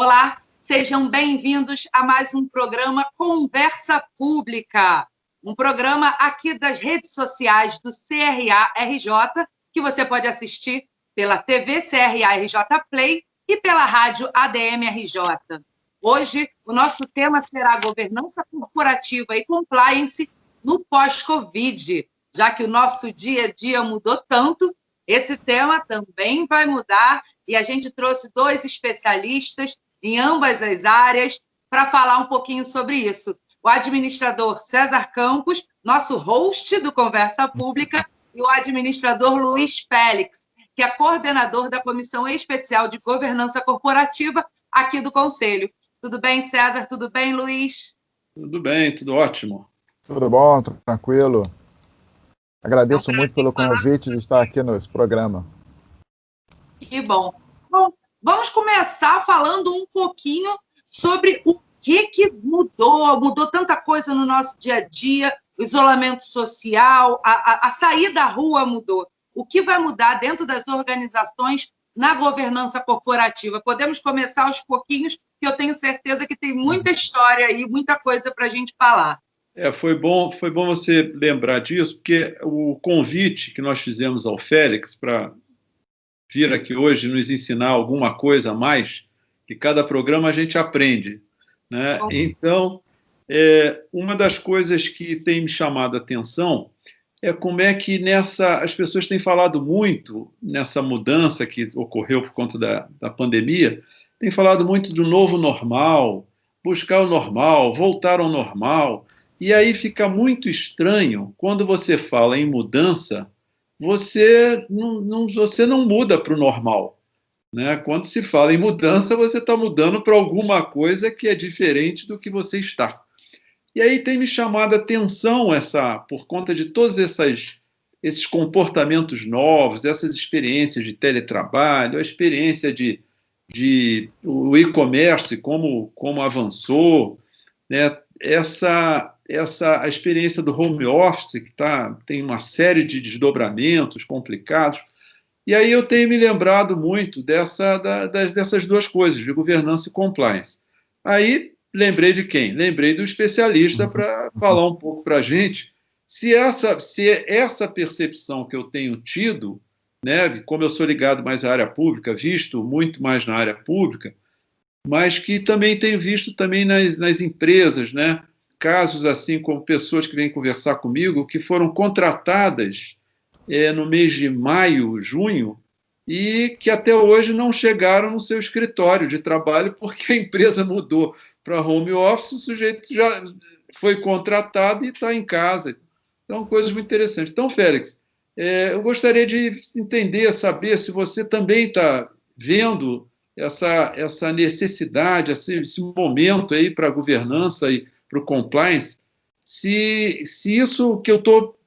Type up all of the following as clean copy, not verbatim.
Olá, sejam bem-vindos a mais um programa Conversa Pública, um programa aqui das redes sociais do CRA-RJ, que você pode assistir pela TV CRA-RJ Play e pela rádio ADM-RJ. Hoje, o nosso tema será governança corporativa e compliance no pós-Covid. Já que o nosso dia a dia mudou tanto, esse tema também vai mudar e a gente trouxe 2 especialistas em ambas as áreas para falar um pouquinho sobre isso. O administrador César Campos, nosso host do Conversa Pública, e o administrador Luiz Félix, que é coordenador da Comissão Especial de Governança Corporativa aqui do Conselho. Tudo bem, César? Tudo bem, Luiz? Tudo bem, tudo ótimo. Tudo bom, tranquilo. Agradeço muito pelo convite de estar aqui nesse programa. Que bom. Bom, vamos começar falando um pouquinho sobre o que mudou tanta coisa no nosso dia a dia, o isolamento social, a saída à rua mudou. O que vai mudar dentro das organizações na governança corporativa? Podemos começar aos pouquinhos, que eu tenho certeza que tem muita história aí, muita coisa para a gente falar. Foi bom você lembrar disso, porque o convite que nós fizemos ao Félix para vir aqui hoje nos ensinar alguma coisa a mais, que cada programa a gente aprende, né? Então, uma das coisas que tem me chamado a atenção é como é que as pessoas têm falado muito nessa mudança que ocorreu por conta da pandemia, têm falado muito do novo normal, buscar o normal, voltar ao normal. E aí fica muito estranho, quando você fala em mudança, você não muda para o normal, né? Quando se fala em mudança, você está mudando para alguma coisa que é diferente do que você está. E aí tem me chamado a atenção, por conta de todos esses comportamentos novos, essas experiências de teletrabalho, a experiência o e-commerce, como avançou, né? A experiência do home office, que tem uma série de desdobramentos complicados. E aí eu tenho me lembrado muito dessas 2 coisas, de governança e compliance. Aí lembrei de quem? Lembrei do especialista para falar um pouco para a gente se essa percepção que eu tenho tido, né, como eu sou ligado mais à área pública, visto muito mais na área pública, mas que também tenho visto também nas empresas, né? Casos assim como pessoas que vêm conversar comigo que foram contratadas no mês de maio, junho, e que até hoje não chegaram no seu escritório de trabalho porque a empresa mudou para home office, o sujeito já foi contratado e está em casa. Então, coisas muito interessantes. Então, Félix, eu gostaria de entender, saber se você também está vendo essa necessidade, esse momento aí para a governança e para o compliance, se isso que eu estou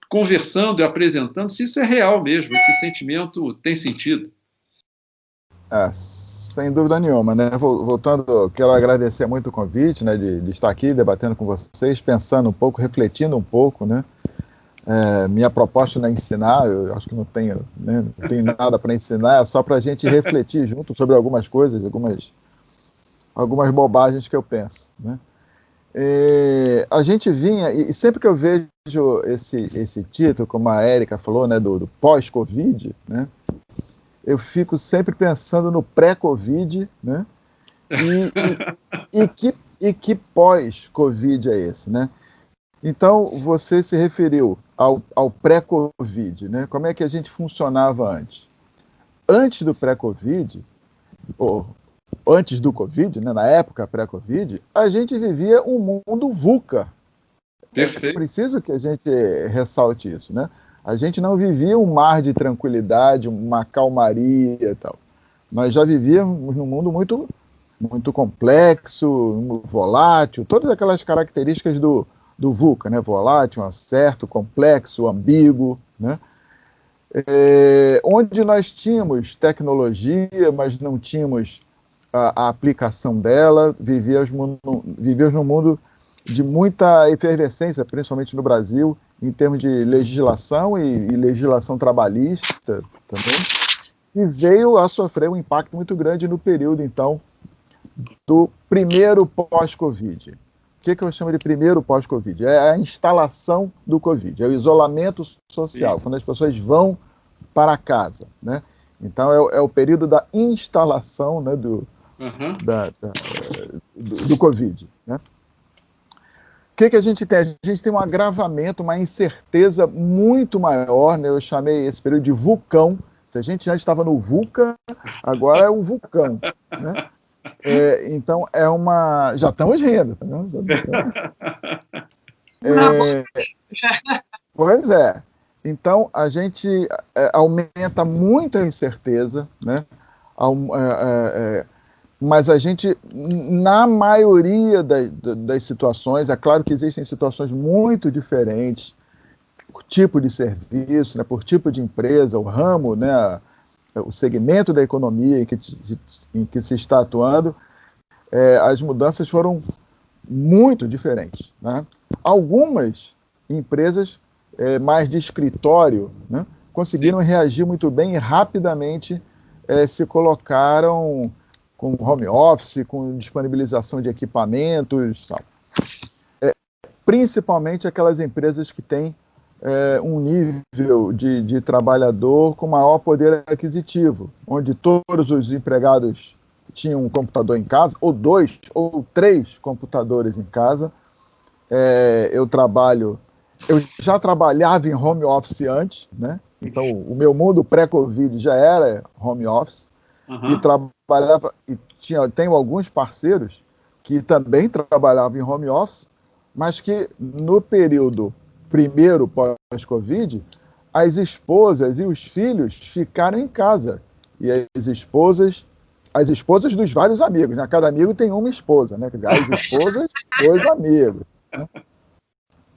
conversando e apresentando, se isso é real mesmo, esse sentimento tem sentido. Sem dúvida nenhuma, né? Voltando, quero agradecer muito o convite, né, de estar aqui debatendo com vocês, pensando um pouco, refletindo um pouco, né? Minha proposta não é ensinar, eu acho que não tenho nada para ensinar, é só para a gente refletir junto sobre algumas coisas, algumas bobagens que eu penso, né? A gente vinha, e sempre que eu vejo esse título, como a Érica falou, né, do pós-Covid, né, eu fico sempre pensando no pré-Covid, né, e que pós-Covid é esse, né? Então, você se referiu ao pré-Covid, né? Como é que a gente funcionava antes? Antes do pré-Covid, ou antes do Covid, né, na época pré-Covid, a gente vivia um mundo VUCA. Perfeito. É preciso que a gente ressalte isso, né? A gente não vivia um mar de tranquilidade, uma calmaria e tal. Nós já vivíamos num mundo muito, muito complexo, volátil, todas aquelas características do VUCA, né? Volátil, incerto, complexo, ambíguo, né? Onde nós tínhamos tecnologia, mas não tínhamos a aplicação dela, vivíamos num mundo de muita efervescência, principalmente no Brasil, em termos de legislação e legislação trabalhista também, e veio a sofrer um impacto muito grande no período, então, do primeiro pós-Covid. O que eu chamo de primeiro pós-Covid? É a instalação do Covid, é o isolamento social, quando as pessoas vão para casa, né? Então, é o período da instalação, né, do Covid, né? O que a gente tem? A gente tem um agravamento, uma incerteza muito maior, né? Eu chamei esse período de vulcão. Se a gente antes estava no VUCA, agora é o vulcão, né? Então, já estamos rindo, tá vendo? Pois é. Então, a gente aumenta muito a incerteza, né? Mas a gente, na maioria das situações, é claro que existem situações muito diferentes, por tipo de serviço, né? Por tipo de empresa, o ramo, né? O segmento da economia em que se está atuando, as mudanças foram muito diferentes, né? Algumas empresas mais de escritório, né, conseguiram reagir muito bem e rapidamente se colocaram com home office, com disponibilização de equipamentos, tal. Principalmente aquelas empresas que têm um nível de trabalhador com maior poder aquisitivo, onde todos os empregados tinham um computador em casa, ou 2 ou 3 computadores em casa. Eu já trabalhava em home office antes, né? Então o meu mundo pré-Covid já era home office, e trabalhava, e tenho alguns parceiros que também trabalhavam em home office, mas que no período primeiro pós-Covid, as esposas e os filhos ficaram em casa, e as esposas dos vários amigos, né? Cada amigo tem uma esposa, né? As esposas, 2 amigos, né?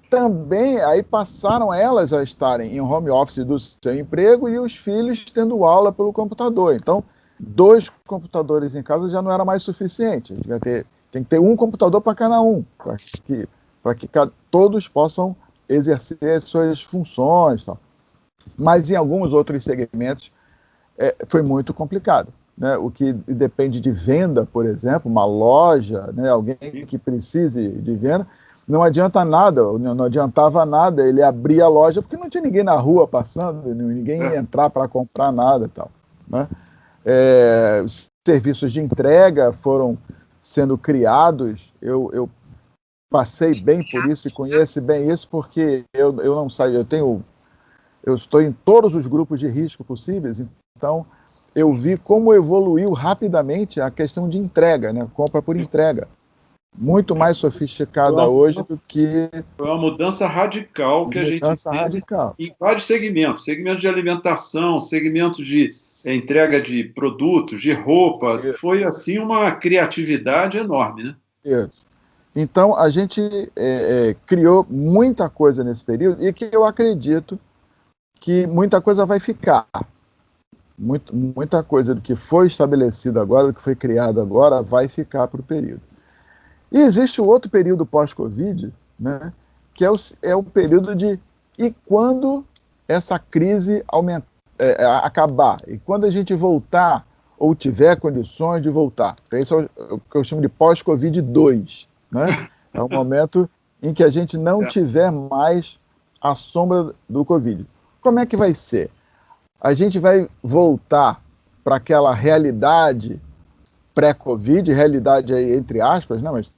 Também aí passaram elas a estarem em home office do seu emprego e os filhos tendo aula pelo computador. Então, 2 computadores em casa já não era mais suficiente. Tem que ter um computador para cada um, para que todos possam exercer as suas funções. Tal. Mas em alguns outros segmentos foi muito complicado, né? O que depende de venda, por exemplo, uma loja, né? Alguém que precise de venda, não adianta nada, não adiantava nada ele abrir a loja, porque não tinha ninguém na rua passando, ninguém ia entrar para comprar nada e tal, né? Os serviços de entrega foram sendo criados, eu passei bem por isso e conheço bem isso, porque eu não saio, eu estou em todos os grupos de risco possíveis, então eu vi como evoluiu rapidamente a questão de entrega, né? Compra por entrega. Muito mais sofisticada hoje do que... Foi uma mudança radical que a gente teve em vários segmentos. Segmentos de alimentação, segmentos de entrega de produtos, de roupa. Foi, assim, uma criatividade enorme, né? Isso. Então, a gente criou muita coisa nesse período e que eu acredito que muita coisa vai ficar. Muita coisa do que foi estabelecido agora, do que foi criado agora, vai ficar para o período. E existe o outro período pós-Covid, né, que é o período de... E quando essa crise acabar? E quando a gente voltar, ou tiver condições de voltar? Então, esse é o que eu chamo de pós-Covid 2. Né? É o momento em que a gente não tiver mais a sombra do Covid. Como é que vai ser? A gente vai voltar para aquela realidade pré-Covid, realidade aí entre aspas, né? Mas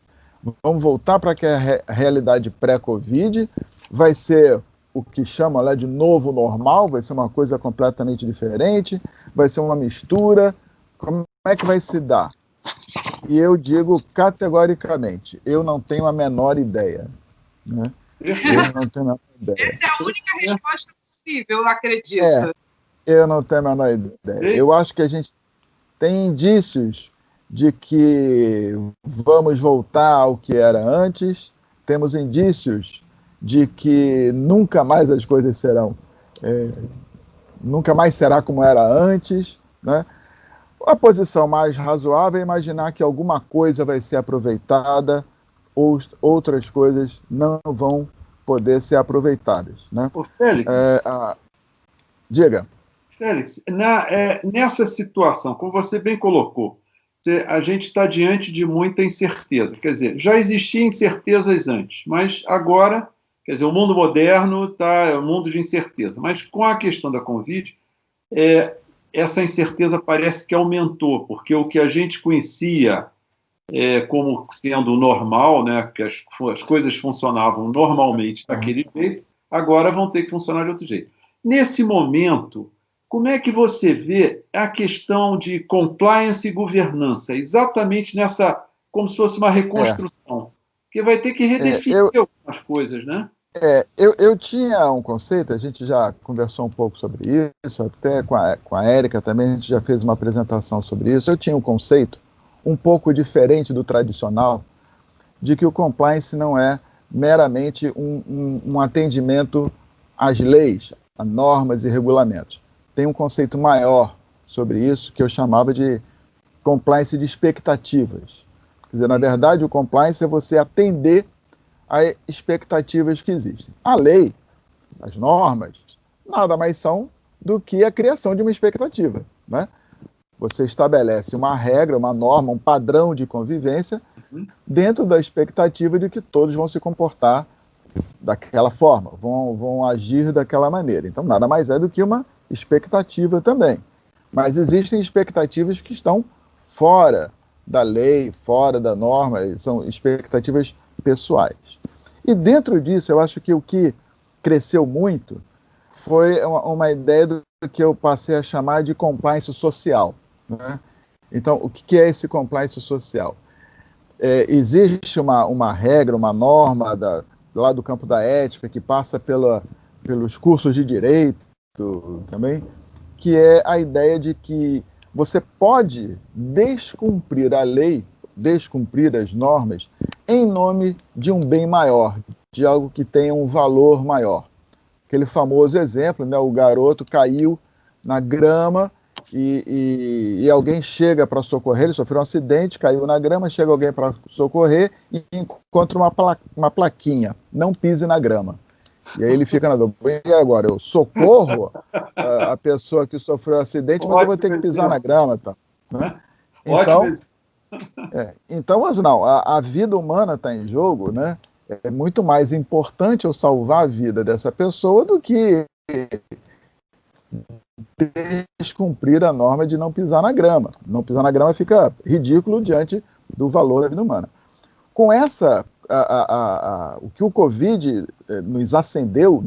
vamos voltar para aquela realidade pré-Covid, vai ser o que chama lá de novo normal, vai ser uma coisa completamente diferente, vai ser uma mistura. Como é que vai se dar? E eu digo categoricamente, eu não tenho a menor ideia. Né? Eu não tenho a menor ideia. Essa é a única resposta possível, eu acredito. Eu não tenho a menor ideia. Eu acho que a gente tem indícios de que vamos voltar ao que era antes, temos indícios de que nunca mais as coisas serão, nunca mais será como era antes, né? A posição mais razoável é imaginar que alguma coisa vai ser aproveitada, ou outras coisas não vão poder ser aproveitadas, né? Ô, Félix, diga. Félix, nessa situação, como você bem colocou, a gente está diante de muita incerteza. Quer dizer, já existiam incertezas antes, mas agora, quer dizer, o mundo moderno é um mundo de incerteza. Mas com a questão da Covid, essa incerteza parece que aumentou, porque o que a gente conhecia como sendo normal, né, que as coisas funcionavam normalmente daquele jeito, agora vão ter que funcionar de outro jeito. Nesse momento, como é que você vê a questão de compliance e governança, exatamente nessa, como se fosse uma reconstrução? Porque vai ter que redefinir algumas coisas, né? Eu tinha um conceito, a gente já conversou um pouco sobre isso, até com a Érica também, a gente já fez uma apresentação sobre isso. Eu tinha um conceito um pouco diferente do tradicional, de que o compliance não é meramente um atendimento às leis, a normas e regulamentos. Tem um conceito maior sobre isso, que eu chamava de compliance de expectativas. Quer dizer, na verdade, o compliance é você atender a expectativas que existem. A lei, as normas, nada mais são do que a criação de uma expectativa, né? Você estabelece uma regra, uma norma, um padrão de convivência dentro da expectativa de que todos vão se comportar daquela forma, vão agir daquela maneira. Então, nada mais é do que uma expectativa também. Mas existem expectativas que estão fora da lei, fora da norma, são expectativas pessoais. E dentro disso, eu acho que o que cresceu muito foi uma ideia do que eu passei a chamar de compliance social, né? Então, o que é esse compliance social? Existe uma regra, uma norma lá do campo da ética, que passa pelos cursos de direito também, que é a ideia de que você pode descumprir a lei, descumprir as normas, em nome de um bem maior, de algo que tenha um valor maior. Aquele famoso exemplo, né, o garoto caiu na grama e alguém chega para socorrer, ele sofreu um acidente, caiu na grama, chega alguém para socorrer e encontra uma plaquinha, não pise na grama. E aí ele fica na dúvida, e agora, eu socorro a pessoa que sofreu o acidente, mas eu vou ter que pisar na grama, tá? Né? Então, mas não, a vida humana está em jogo, né? É muito mais importante eu salvar a vida dessa pessoa do que descumprir a norma de não pisar na grama. Não pisar na grama fica ridículo diante do valor da vida humana. Com essa, o que o Covid nos acendeu,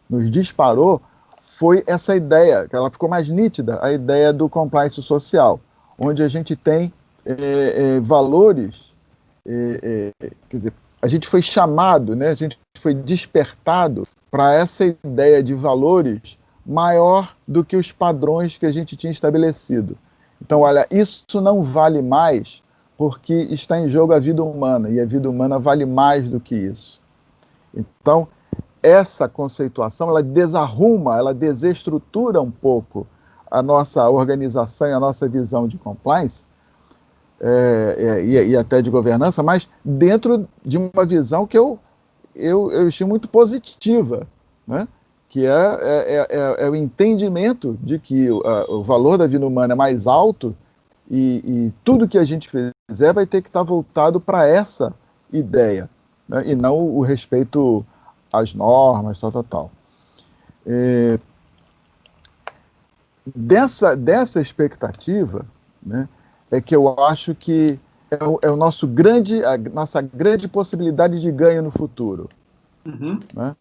nos disparou, foi essa ideia, que ela ficou mais nítida, a ideia do compliance social, onde a gente tem valores, quer dizer, a gente foi chamado, né, a gente foi despertado para essa ideia de valores maior do que os padrões que a gente tinha estabelecido. Então, olha, isso não vale mais porque está em jogo a vida humana, e a vida humana vale mais do que isso. Então, essa conceituação, ela desarruma, ela desestrutura um pouco a nossa organização e a nossa visão de compliance, e até de governança, mas dentro de uma visão que eu estimo muito positiva, né? Que é o entendimento de que o valor da vida humana é mais alto e tudo que a gente fizer vai ter que estar voltado para essa ideia, né? E não o respeito às normas, tal. Dessa expectativa, né, é que eu acho que é a nossa grande possibilidade de ganho no futuro. Né?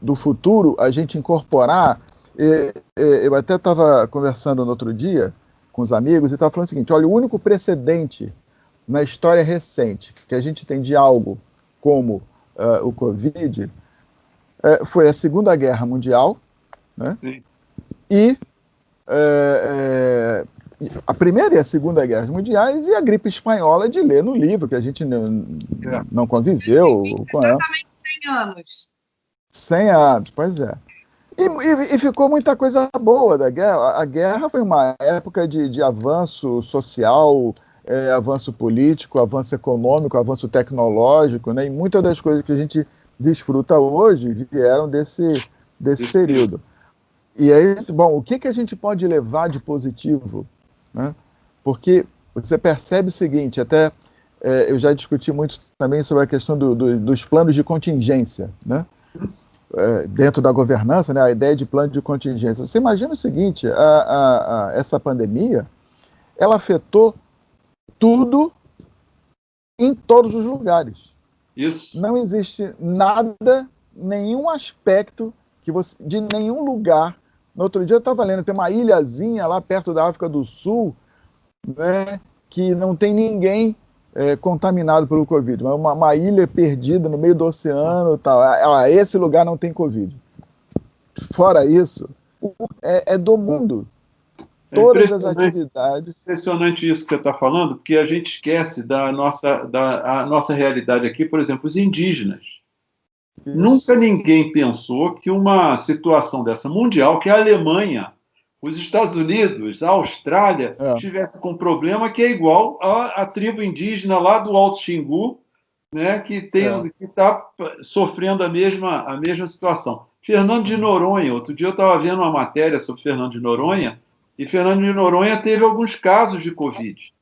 Do futuro, a gente incorporar... eu até estava conversando no outro dia com os amigos e estava falando o seguinte, olha, o único precedente na história recente que a gente tem de algo como o Covid foi a Segunda Guerra Mundial, né? E a Primeira e a Segunda Guerras Mundiais e a gripe espanhola de ler no livro, que a gente não conviveu com ela. Exatamente 100 anos. 100 anos, pois é. E ficou muita coisa boa da guerra. A guerra foi uma época de avanço social, avanço político, avanço econômico, avanço tecnológico, né? E muitas das coisas que a gente desfruta hoje vieram desse período. E aí, bom, o que a gente pode levar de positivo, né, Porque você percebe o seguinte, até eu já discuti muito também sobre a questão dos planos de contingência, né? Dentro da governança, né, a ideia de plano de contingência. Você imagina o seguinte, essa pandemia, ela afetou tudo em todos os lugares. Isso. Não existe nada, nenhum aspecto de nenhum lugar. No outro dia eu estava lendo, tem uma ilhazinha lá perto da África do Sul, né, que não tem ninguém contaminado pelo Covid. Uma ilha perdida no meio do oceano, tal. Esse lugar não tem Covid. Fora isso, é do mundo. Todas as atividades. Impressionante isso que você está falando, porque a gente esquece da nossa realidade aqui, por exemplo, os indígenas. Isso. Nunca ninguém pensou que uma situação dessa mundial, que a Alemanha, os Estados Unidos, a Austrália, tivesse com um problema que é igual à tribo indígena lá do Alto Xingu, né, que está sofrendo a mesma situação. Fernando de Noronha, outro dia eu estava vendo uma matéria sobre Fernando de Noronha, e Fernando de Noronha teve alguns casos de Covid.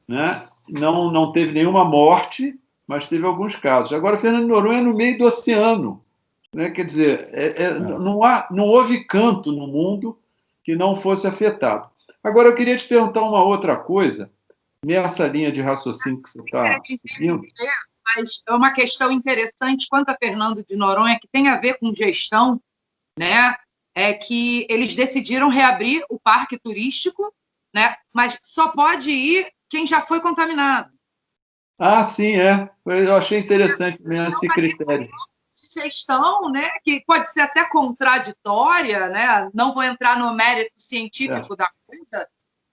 Né? Não teve nenhuma morte, mas teve alguns casos. Agora, Fernando de Noronha é no meio do oceano. Né? Quer dizer, não houve canto no mundo que não fosse afetado. Agora, eu queria te perguntar uma outra coisa, nessa linha de raciocínio que você está seguindo. Mas é uma questão interessante quanto a Fernando de Noronha, que tem a ver com gestão, né? É que eles decidiram reabrir o parque turístico, né? Mas só pode ir quem já foi contaminado. Ah, sim, eu achei interessante mesmo esse critério. Gestão, né, que pode ser até contraditória, né? Não vou entrar no mérito científico da coisa,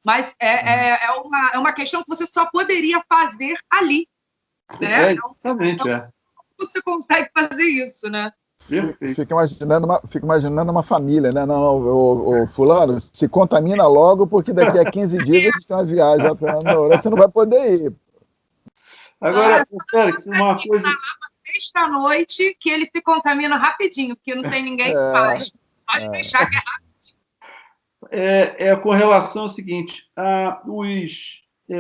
mas é uma questão que você só poderia fazer ali. Né? Exatamente. Então, você consegue fazer isso, né? Fica imaginando uma família, né? O fulano, se contamina logo, porque daqui a 15 dias a gente tem uma viagem. Você não vai poder ir. Agora, Félix, uma coisa... Sexta-noite que ele se contamina rapidinho, porque não tem ninguém que faz. Pode deixar que é rapidinho. Com relação ao seguinte,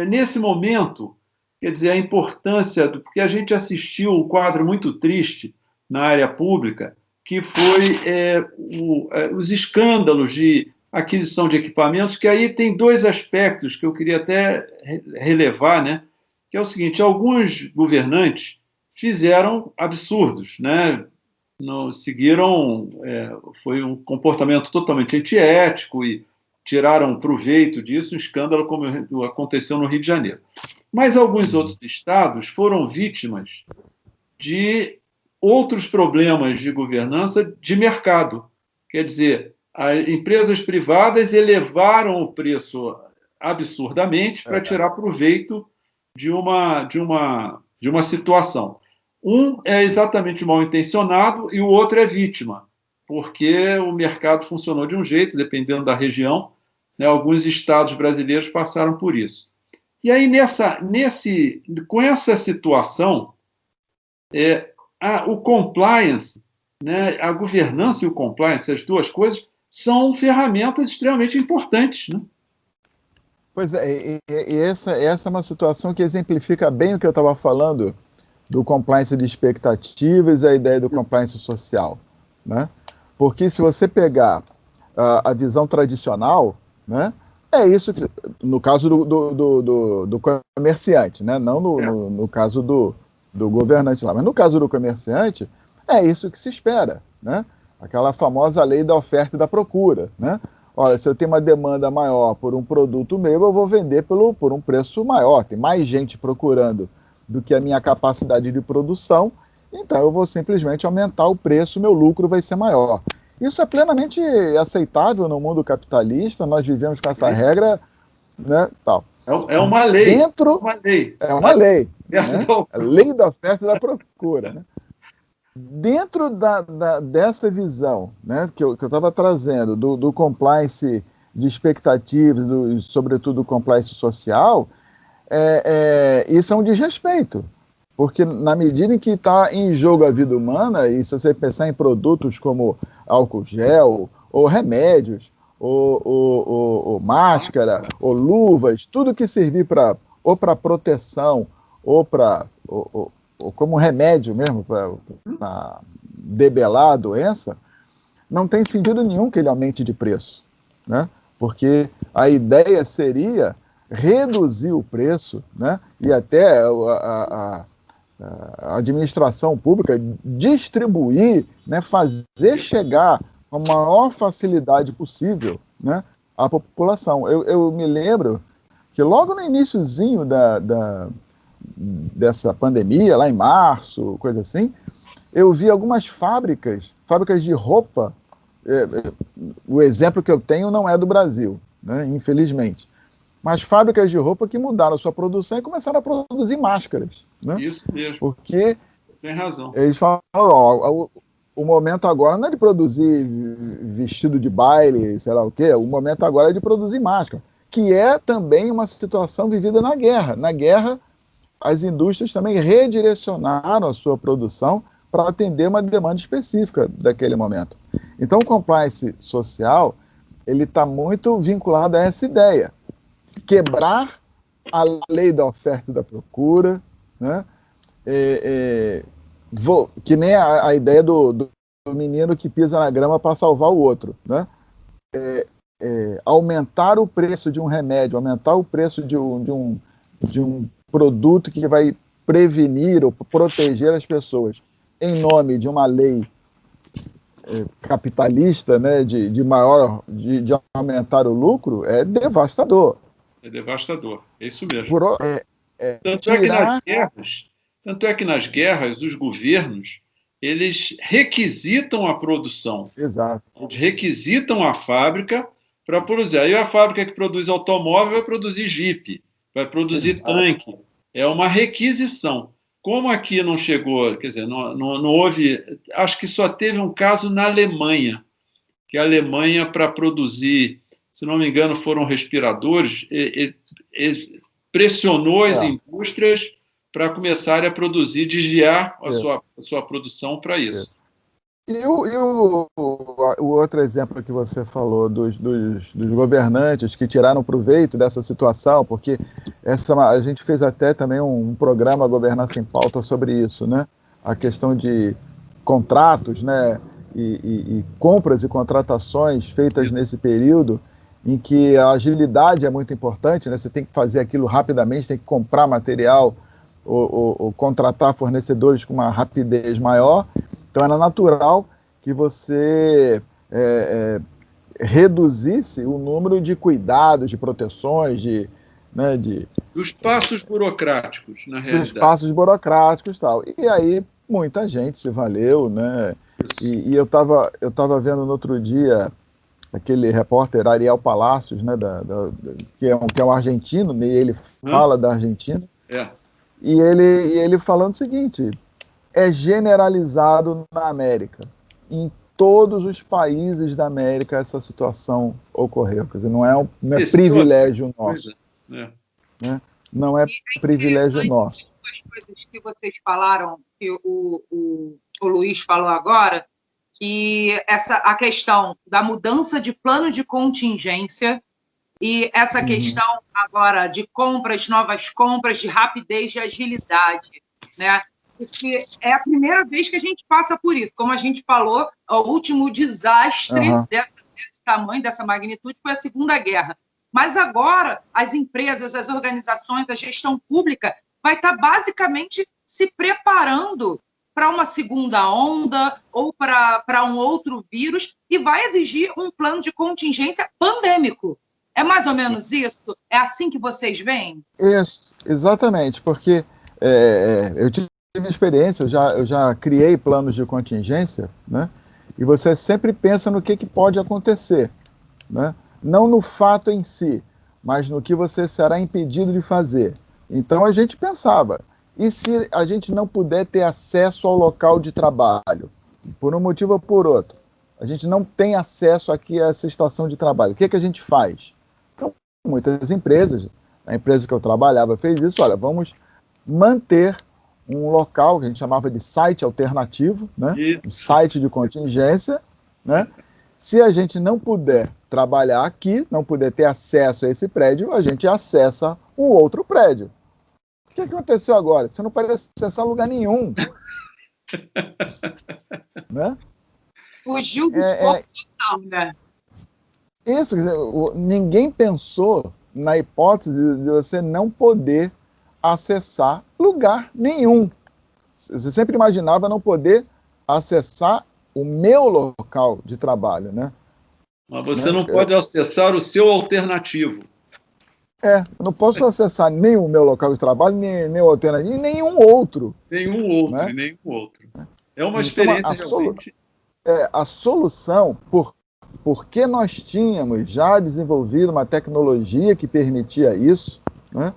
nesse momento, quer dizer, a importância, porque a gente assistiu um quadro muito triste na área pública, que foi os escândalos de aquisição de equipamentos, que aí tem dois aspectos que eu queria até relevar, né? Que é o seguinte, alguns governantes fizeram absurdos, né? Não seguiram, foi um comportamento totalmente antiético e tiraram proveito disso, um escândalo como aconteceu no Rio de Janeiro. Mas alguns outros estados foram vítimas de outros problemas de governança de mercado. Quer dizer, as empresas privadas elevaram o preço absurdamente para tirar proveito de uma situação. Um é exatamente mal intencionado e o outro é vítima, porque o mercado funcionou de um jeito, dependendo da região, né? Alguns estados brasileiros passaram por isso. E aí, com essa situação, o compliance, né, a governança e o compliance, as duas coisas, são ferramentas extremamente importantes. Né? Pois é, e essa é uma situação que exemplifica bem o que eu estava falando do compliance de expectativas e a ideia do compliance social. Né? Porque se você pegar a visão tradicional, né, é isso, que, no caso do comerciante, né? Não no caso do governante lá, mas no caso do comerciante, é isso que se espera, né? Aquela famosa lei da oferta e da procura, né? Olha, se eu tenho uma demanda maior por um produto meu, eu vou vender por um preço maior, tem mais gente procurando do que a minha capacidade de produção, então eu vou simplesmente aumentar o preço, meu lucro vai ser maior. Isso é plenamente aceitável no mundo capitalista, nós vivemos com essa regra, né, tal. É uma lei. É uma lei. Né? A lei da oferta e da procura. Né? Dentro dessa visão, né, que eu estava trazendo, do compliance de expectativas, sobretudo do compliance social, isso é um desrespeito. Porque na medida em que está em jogo a vida humana, e se você pensar em produtos como álcool gel, ou remédios, ou máscara, ou luvas, tudo que servir ou para proteção, ou como remédio mesmo, para debelar a doença, não tem sentido nenhum que ele aumente de preço, né? Porque a ideia seria reduzir o preço, né? E até a administração pública distribuir, né? Fazer chegar com a maior facilidade possível, né? À população. Eu me lembro que logo no iniciozinho dessa pandemia, lá em março, coisa assim, eu vi algumas fábricas de roupa. O exemplo que eu tenho não é do Brasil, né, infelizmente, mas fábricas de roupa que mudaram a sua produção e começaram a produzir máscaras. Né? Isso mesmo. Porque tem razão. Eles falam, o momento agora não é de produzir vestido de baile, sei lá o quê, o momento agora é de produzir máscara, que é também uma situação vivida na guerra. Na guerra, as indústrias também redirecionaram a sua produção para atender uma demanda específica daquele momento. Então, o compliance social ele está muito vinculado a essa ideia, quebrar a lei da oferta e da procura, né? Que nem a ideia do menino que pisa na grama para salvar o outro, né? Aumentar o preço de um remédio, aumentar o preço de um produto que vai prevenir ou proteger as pessoas em nome de uma lei capitalista, né, de aumentar o lucro, é devastador. É devastador, é isso mesmo. Tanto é que nas guerras, os governos, eles requisitam a produção. Exato. Eles requisitam a fábrica para produzir. Aí a fábrica que produz automóvel vai produzir jipe, vai produzir tanque. É uma requisição. Como aqui não chegou, quer dizer, não houve... Acho que só teve um caso na Alemanha, que a Alemanha, para produzir, se não me engano, foram respiradores, pressionou as indústrias para começarem a produzir, desviar a sua produção para isso. E o outro exemplo que você falou dos governantes que tiraram proveito dessa situação, porque a gente fez até também um programa Governança em Pauta sobre isso, né? A questão de contratos, né? E compras e contratações feitas nesse período em que a agilidade é muito importante, né? Você tem que fazer aquilo rapidamente, tem que comprar material ou contratar fornecedores com uma rapidez maior. Então, era natural que você reduzisse o número de cuidados, de proteções, dos passos burocráticos, na realidade. Dos passos burocráticos e tal. E aí, muita gente se valeu, né? E eu tava vendo no outro dia aquele repórter Ariel Palacios, né, que é um argentino, e ele fala da Argentina. E ele falando o seguinte... é generalizado na América. Em todos os países da América essa situação ocorreu. Quer dizer, não é privilégio nosso. Né? Não é privilégio nosso. As coisas que vocês falaram, que o Luiz falou agora, que a questão da mudança de plano de contingência e essa questão agora de compras, novas compras, de rapidez, de agilidade, né? Porque é a primeira vez que a gente passa por isso. Como a gente falou, o último desastre desse tamanho, dessa magnitude, foi a Segunda Guerra. Mas agora, as empresas, as organizações, a gestão pública vai estar basicamente se preparando para uma segunda onda ou para um outro vírus e vai exigir um plano de contingência pandêmico. É mais ou menos isso? É assim que vocês veem? Isso, exatamente, porque eu tive experiência, eu já criei planos de contingência, né? E você sempre pensa no que pode acontecer, né? Não no fato em si, mas no que você será impedido de fazer. Então a gente pensava, e se a gente não puder ter acesso ao local de trabalho, por um motivo ou por outro, a gente não tem acesso aqui a essa estação de trabalho, o que a gente faz? Então, muitas empresas, a empresa que eu trabalhava fez isso, olha, vamos manter um local que a gente chamava de site alternativo, né? Um site de contingência, né? Se a gente não puder trabalhar aqui, não poder ter acesso a esse prédio, a gente acessa um outro prédio. O que aconteceu agora? Você não pode acessar lugar nenhum. Né? Fugiu do escopo total, né? Isso, quer dizer, ninguém pensou na hipótese de você não poder acessar lugar nenhum. Você sempre imaginava não poder acessar o meu local de trabalho, né? Mas você não pode acessar o seu alternativo. Eu não posso acessar nem o meu local de trabalho, nem o alternativo, e nenhum outro. Nenhum outro, né? nenhum outro. É uma Então, experiência realmente... a solução, porque nós tínhamos já desenvolvido uma tecnologia que permitia isso, né?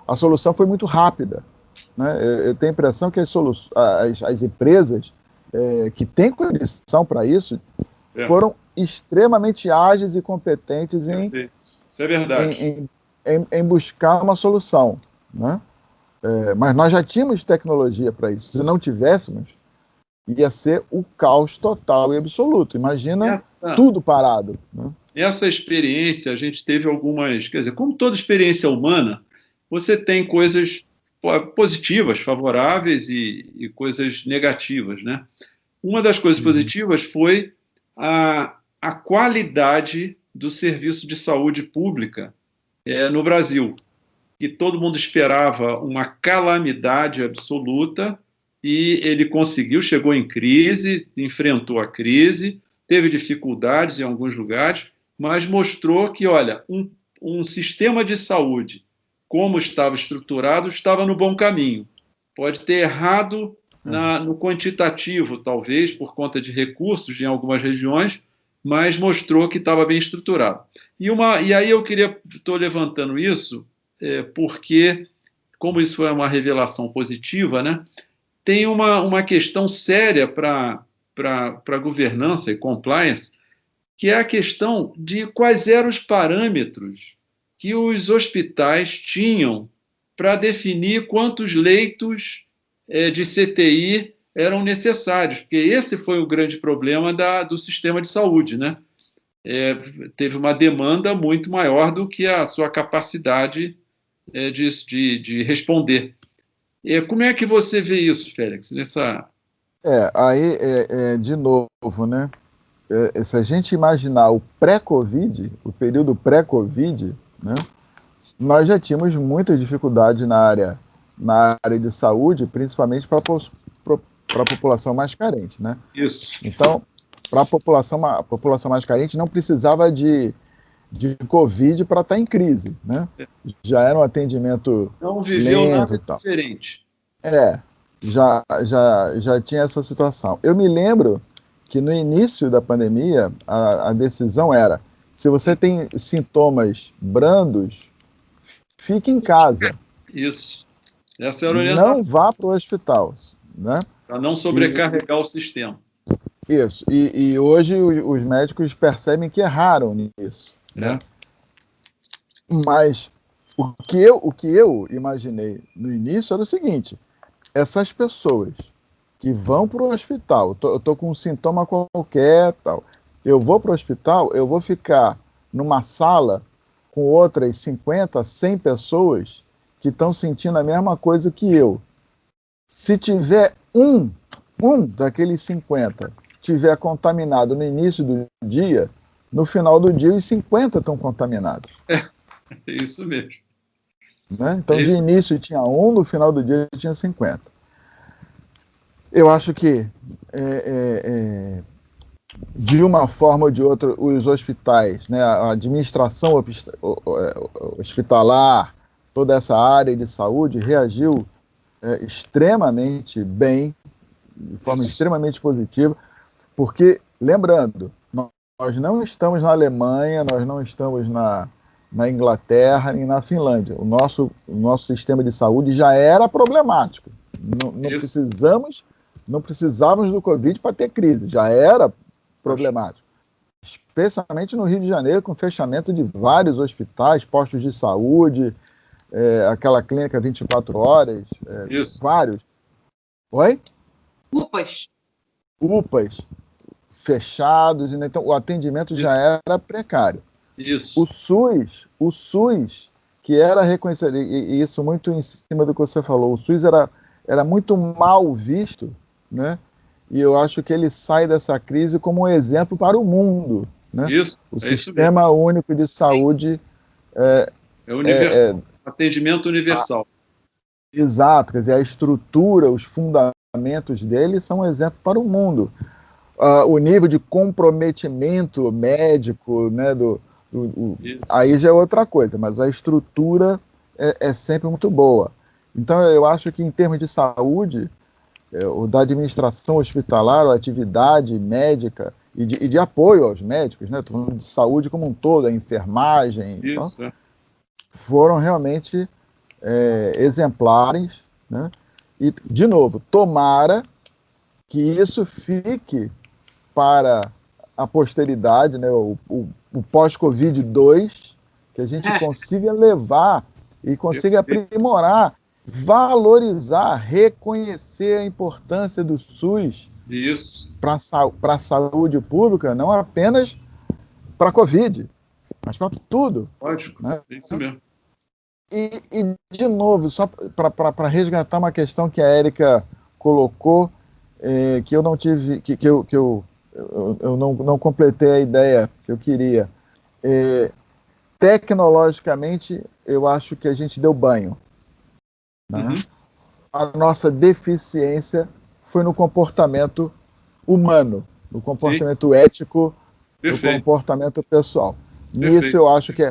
A solução foi muito rápida. Né? Eu tenho a impressão que as empresas que têm condição para isso foram extremamente ágeis e competentes Isso é verdade. em buscar uma solução. Né? Mas nós já tínhamos tecnologia para isso. Se não tivéssemos, ia ser o caos total e absoluto. Imagina tudo parado. Né? Essa experiência, a gente teve algumas... Quer dizer, como toda experiência humana, você tem coisas positivas, favoráveis e coisas negativas, né? Uma das coisas positivas foi a qualidade do serviço de saúde pública no Brasil, que todo mundo esperava uma calamidade absoluta e ele conseguiu, chegou em crise, enfrentou a crise, teve dificuldades em alguns lugares, mas mostrou que, olha, um sistema de saúde como estava estruturado, estava no bom caminho. Pode ter errado no quantitativo, talvez, por conta de recursos em algumas regiões, mas mostrou que estava bem estruturado. E aí estou levantando isso, porque, como isso foi uma revelação positiva, né, tem uma questão séria para governança e compliance, que é a questão de quais eram os parâmetros que os hospitais tinham para definir quantos leitos de CTI eram necessários, porque esse foi o grande problema do sistema de saúde, né? Teve uma demanda muito maior do que a sua capacidade de responder. Como é que você vê isso, Félix? De novo, né? Se a gente imaginar o pré-Covid, o período pré-Covid, né, nós já tínhamos muita dificuldade na área de saúde, principalmente para a população mais carente. Né? Isso. Então, para a população mais carente, não precisava de Covid para estar em crise. Né? Já era um atendimento não viveu lento nada e tal. Diferente. Já tinha essa situação. Eu me lembro que no início da pandemia, a decisão era: se você tem sintomas brandos, fique em casa. Isso. Essa era a orientação. Não vá para o hospital. Né? Para não sobrecarregar o sistema. Isso. E hoje os médicos percebem que erraram nisso. Né? Mas o que eu imaginei no início era o seguinte: essas pessoas que vão para o hospital, eu estou com um sintoma qualquer, tal, eu vou para o hospital, eu vou ficar numa sala com outras 50, 100 pessoas que estão sentindo a mesma coisa que eu. Se tiver um daqueles 50 tiver contaminado no início do dia, no final do dia os 50 estão contaminados. É isso mesmo. Né? Então, de início tinha um, no final do dia tinha 50. Eu acho que, de uma forma ou de outra, os hospitais, né, a administração hospitalar, toda essa área de saúde reagiu extremamente bem, de forma extremamente positiva, porque, lembrando, nós não estamos na Alemanha, nós não estamos na Inglaterra nem na Finlândia. O nosso sistema de saúde já era problemático. Não precisávamos do Covid para ter crise, já era problemático. Especialmente no Rio de Janeiro, com fechamento de vários hospitais, postos de saúde, aquela clínica 24 horas, vários. Oi? UPAs. fechados, né? Então o atendimento já era precário. Isso. O SUS, que era reconhecido, e isso muito em cima do que você falou, o SUS era muito mal visto, né? E eu acho que ele sai dessa crise como um exemplo para o mundo, né? Isso, O é isso Sistema mesmo. Único de Saúde É universal. Atendimento universal. exato, quer dizer, a estrutura, os fundamentos dele são um exemplo para o mundo. O nível de comprometimento médico, né, aí já é outra coisa, mas a estrutura é sempre muito boa. Então, eu acho que, em termos de saúde, o da administração hospitalar, a atividade médica e de apoio aos médicos, né, estou falando de saúde como um todo, a enfermagem, Isso, então, foram realmente exemplares, né? E, de novo, tomara que isso fique para a posteridade, né? O pós-Covid-2, que a gente consiga levar e consiga aprimorar, valorizar, reconhecer a importância do SUS para a saúde pública, não apenas para a Covid, mas para tudo. Lógico, né? É isso mesmo. E, de novo, só para resgatar uma questão que a Érica colocou, que eu não tive, que eu não completei a ideia que eu queria. Tecnologicamente, eu acho que a gente deu banho. Né? Uhum. A nossa deficiência foi no comportamento humano, no comportamento ético, no comportamento pessoal. Nisso eu acho que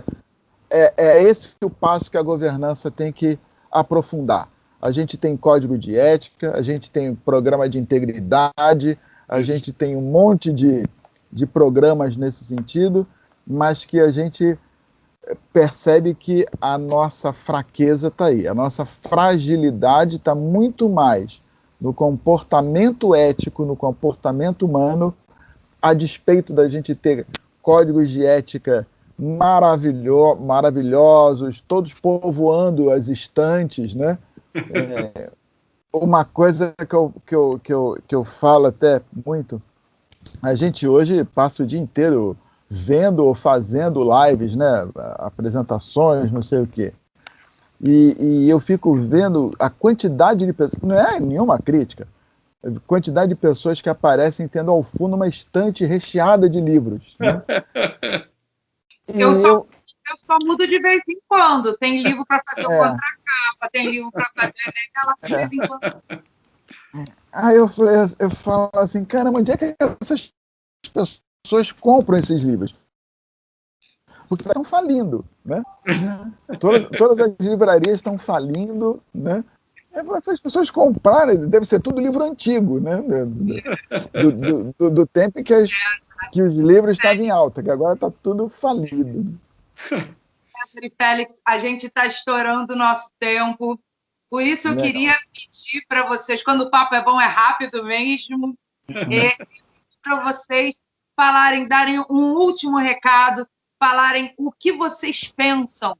é esse o passo que a governança tem que aprofundar. A gente tem código de ética, a gente tem programa de integridade, a gente tem um monte de programas nesse sentido, mas que a gente percebe que a nossa fraqueza está aí. A nossa fragilidade está muito mais no comportamento ético, no comportamento humano, a despeito da gente ter códigos de ética maravilhosos, todos povoando as estantes, né? Uma coisa que eu falo até muito, a gente hoje passa o dia inteiro vendo ou fazendo lives, né? Apresentações, não sei o quê. E eu fico vendo a quantidade de pessoas, não é nenhuma crítica, a quantidade de pessoas que aparecem tendo ao fundo uma estante recheada de livros. Né? Eu só mudo de vez em quando. Tem livro para fazer o contracapa, tem livro para fazer aquela de vez em quando. Aí eu falo assim, caramba, onde é que essas pessoas compram esses livros? Porque estão falindo, né? Todas as livrarias estão falindo, né? Essas pessoas comprarem, deve ser tudo livro antigo, né? Do tempo que os livros estavam em alta, que agora está tudo falido. Félix, a gente está estourando o nosso tempo, por isso eu queria pedir para vocês, quando o papo é bom, é rápido mesmo, para vocês falarem, darem um último recado, falarem o que vocês pensam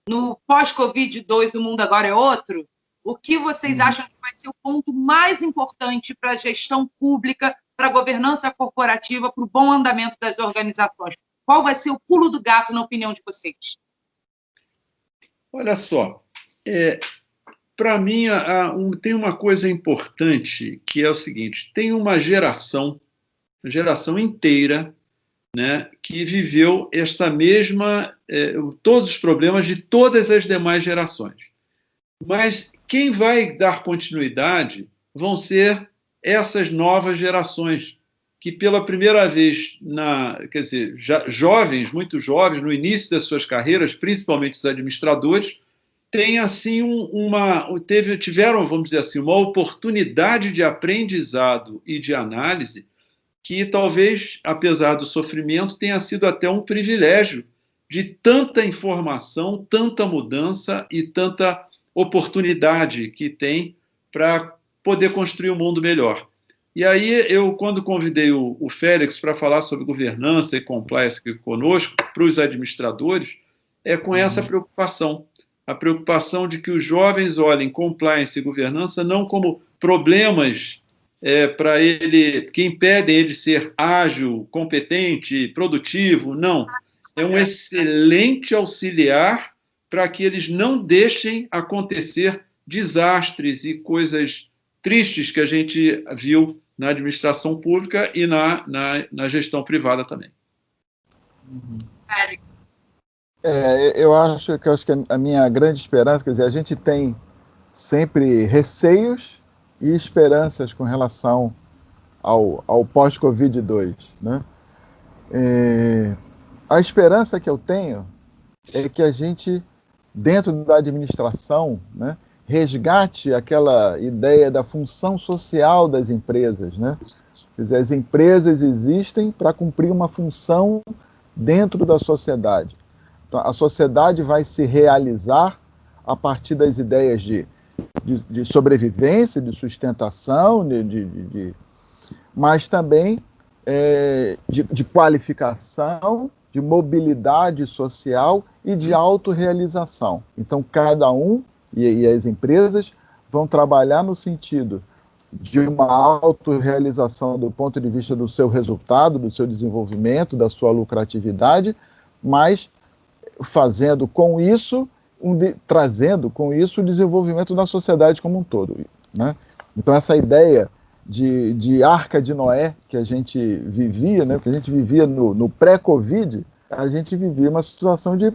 no pós-Covid-2, o mundo agora é outro, o que vocês acham que vai ser o ponto mais importante para a gestão pública, para a governança corporativa, para o bom andamento das organizações? Qual vai ser o pulo do gato, na opinião de vocês? Olha só, para mim tem uma coisa importante, que é o seguinte, tem uma geração inteira, né, que viveu esta mesma, todos os problemas de todas as demais gerações. Mas quem vai dar continuidade vão ser essas novas gerações, que pela primeira vez, quer dizer, muito jovens, no início das suas carreiras, principalmente os administradores, têm assim tiveram, vamos dizer assim, uma oportunidade de aprendizado e de análise que talvez, apesar do sofrimento, tenha sido até um privilégio de tanta informação, tanta mudança e tanta oportunidade que tem para poder construir um mundo melhor. E aí, eu, quando convidei o Félix para falar sobre governança e compliance aqui conosco, para os administradores, é com essa preocupação. A preocupação de que os jovens olhem compliance e governança não como problemas para ele, que impedem ele ser ágil, competente, produtivo. Não. É um excelente auxiliar para que eles não deixem acontecer desastres e coisas tristes que a gente viu na administração pública e na gestão privada também. Eu acho que a minha grande esperança, quer dizer, a gente tem sempre receios e esperanças com relação ao pós-Covid-2, né? A esperança que eu tenho é que a gente, dentro da administração, né, resgate aquela ideia da função social das empresas, né? Quer dizer, as empresas existem para cumprir uma função dentro da sociedade. Então, a sociedade vai se realizar a partir das ideias de sobrevivência, de sustentação, mas também de qualificação, de mobilidade social e de autorrealização. Então, cada um e as empresas vão trabalhar no sentido de uma autorrealização do ponto de vista do seu resultado, do seu desenvolvimento, da sua lucratividade, mas fazendo com isso, trazendo com isso o desenvolvimento da sociedade como um todo, né? Então, essa ideia de Arca de Noé que a gente vivia, né, que a gente vivia no pré-Covid, a gente vivia uma situação de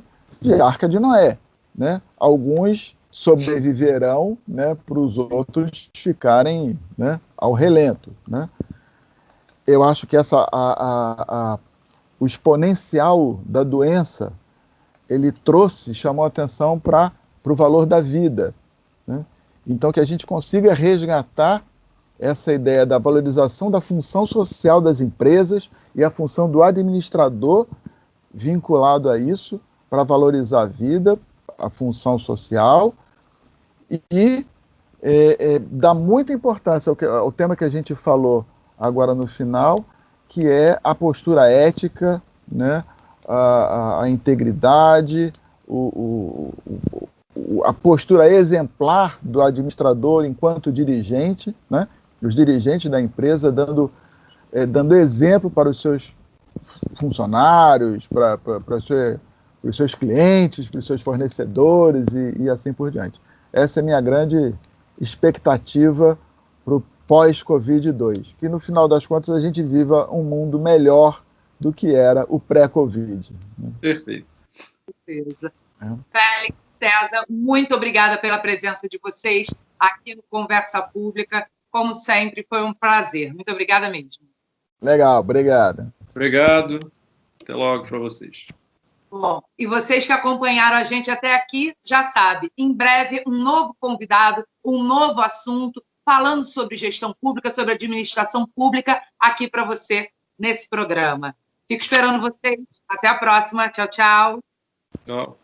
Arca de Noé, né? Alguns sobreviverão, né, para os outros ficarem, né, ao relento, né? Eu acho que o exponencial da doença ele chamou a atenção para o valor da vida, né? Então, que a gente consiga resgatar essa ideia da valorização da função social das empresas e a função do administrador vinculado a isso, para valorizar a vida, a função social, e dá muita importância ao tema que a gente falou agora no final, que é a postura ética, né? A integridade, a postura exemplar do administrador enquanto dirigente, né? Os dirigentes da empresa dando exemplo para os seus funcionários, para os seus clientes, para os seus fornecedores e assim por diante. Essa é a minha grande expectativa para o pós-Covid-2, que no final das contas a gente viva um mundo melhor do que era o pré-Covid. Perfeito. Certeza. Félix, César, muito obrigada pela presença de vocês aqui no Conversa Pública. Como sempre, foi um prazer. Muito obrigada mesmo. Legal, obrigado. Obrigado. Até logo para vocês. Bom, e vocês que acompanharam a gente até aqui, já sabem, em breve um novo convidado, um novo assunto, falando sobre gestão pública, sobre administração pública, aqui para você, nesse programa. Fico esperando vocês. Até a próxima. Tchau, tchau. Tchau.